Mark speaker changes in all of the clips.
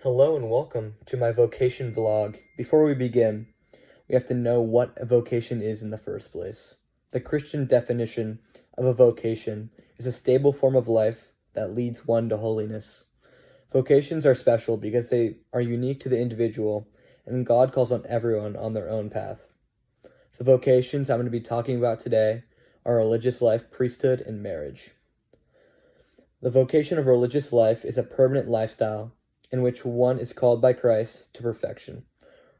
Speaker 1: Hello and welcome to my vocation vlog. Before we begin, we have to know what a vocation is in the first place. The Christian definition of a vocation is a stable form of life that leads one to holiness. Vocations are special because they are unique to the individual, and God calls on everyone on their own path. The vocations I'm going to be talking about today are religious life, priesthood, and marriage. The vocation of religious life is a permanent lifestyle in which one is called by Christ to perfection.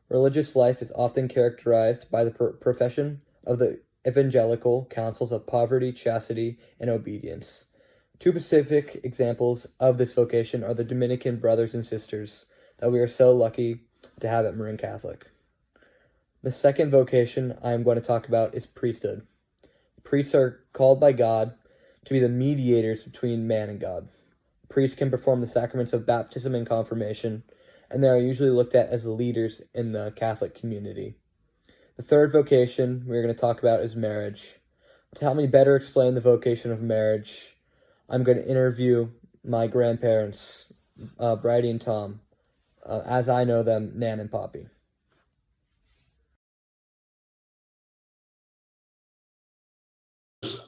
Speaker 1: Religious life is often characterized by the profession of the evangelical counsels of poverty, chastity, and obedience. Two specific examples of this vocation are the Dominican brothers and sisters that we are so lucky to have at Marin Catholic. The second vocation I am going to talk about is priesthood. Priests are called by God to be the mediators between man and God. Priests can perform the sacraments of baptism and confirmation, and they are usually looked at as leaders in the Catholic community. The third vocation we're going to talk about is marriage. To help me better explain the vocation of marriage, I'm going to interview my grandparents, Bridie and Tom, as I know them, Nan and Poppy.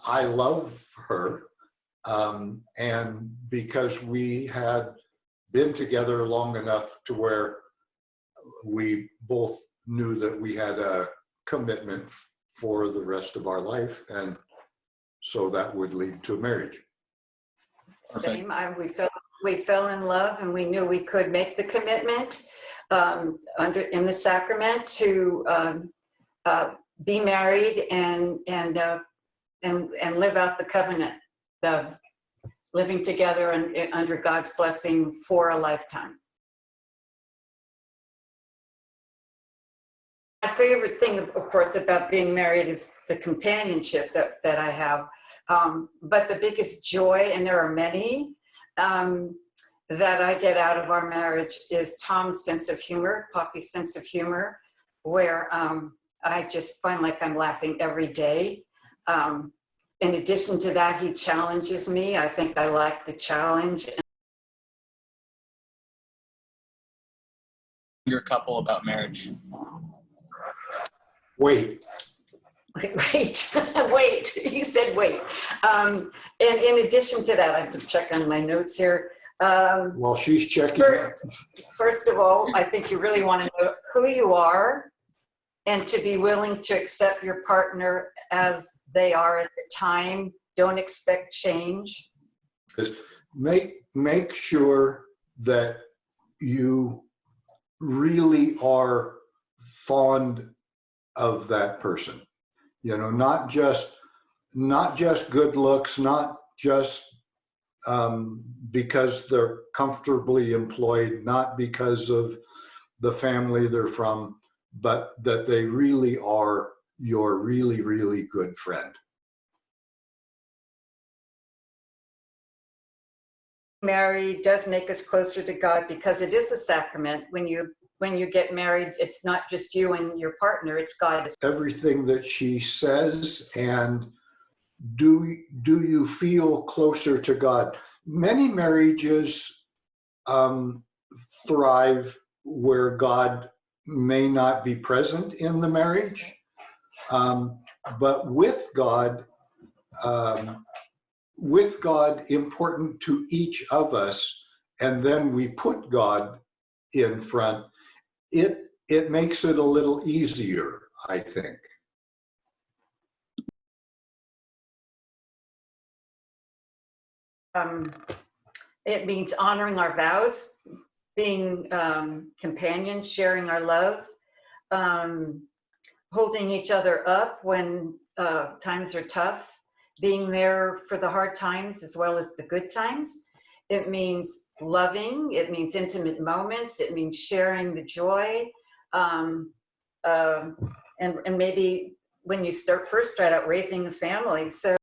Speaker 2: I love her, and because we had been together long enough to where we both knew that we had a commitment for the rest of our life, and so that would lead to marriage.
Speaker 3: Same. We fell in love, and we knew we could make the commitment in the sacrament to be married and live out the covenant, the living together and under God's blessing for a lifetime. My favorite thing, of course, about being married is the companionship that I have. But the biggest joy, and there are many, that I get out of our marriage is Tom's sense of humor, Poppy's sense of humor, where I just find like I'm laughing every day. In addition to that, he challenges me. I think I like the challenge.
Speaker 4: Your couple about marriage.
Speaker 2: Wait.
Speaker 3: Wait, he said wait. And in addition to that, I have to check on my notes here.
Speaker 2: While she's checking.
Speaker 3: First of all, I think you really want to know who you are and to be willing to accept your partner as they are at the time. Don't expect change.
Speaker 2: Make sure that you really are fond of that person. You know, not just good looks, not just because they're comfortably employed, not because of the family they're from, but that they really are your really, really good friend.
Speaker 3: Married does make us closer to God because it is a sacrament. When you get married, it's not just you and your partner, it's God.
Speaker 2: Everything that she says, and do you feel closer to God? Many marriages thrive where God may not be present in the marriage, but with God important to each of us, and then we put God in front, it makes it a little easier, I think.
Speaker 3: It means honoring our vows, being companions, sharing our love, holding each other up when times are tough, being there for the hard times as well as the good times. It means loving, it means intimate moments, it means sharing the joy, and maybe when you first start out raising a family. So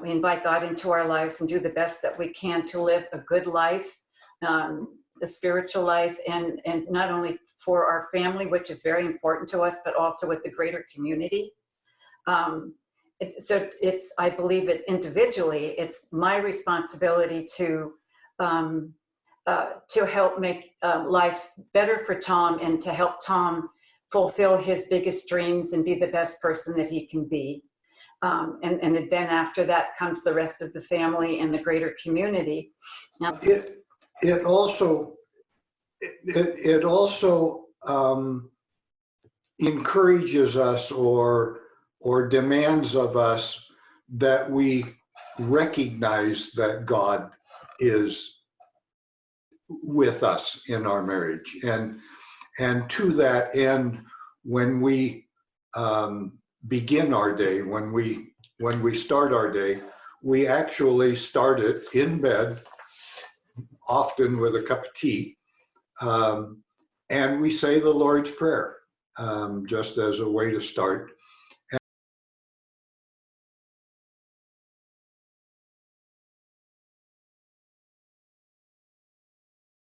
Speaker 3: we invite God into our lives and do the best that we can to live a good life, a spiritual life, and not only for our family, which is very important to us, but also with the greater community. I believe it individually, it's my responsibility to help make life better for Tom and to help Tom fulfill his biggest dreams and be the best person that he can be. And then after that comes the rest of the family and the greater community. Now,
Speaker 2: It also encourages us or demands of us that we recognize that God is with us in our marriage, and to that end, when we begin our day, when we start our day, we actually start it in bed, often with a cup of tea, and we say the Lord's Prayer, just as a way to start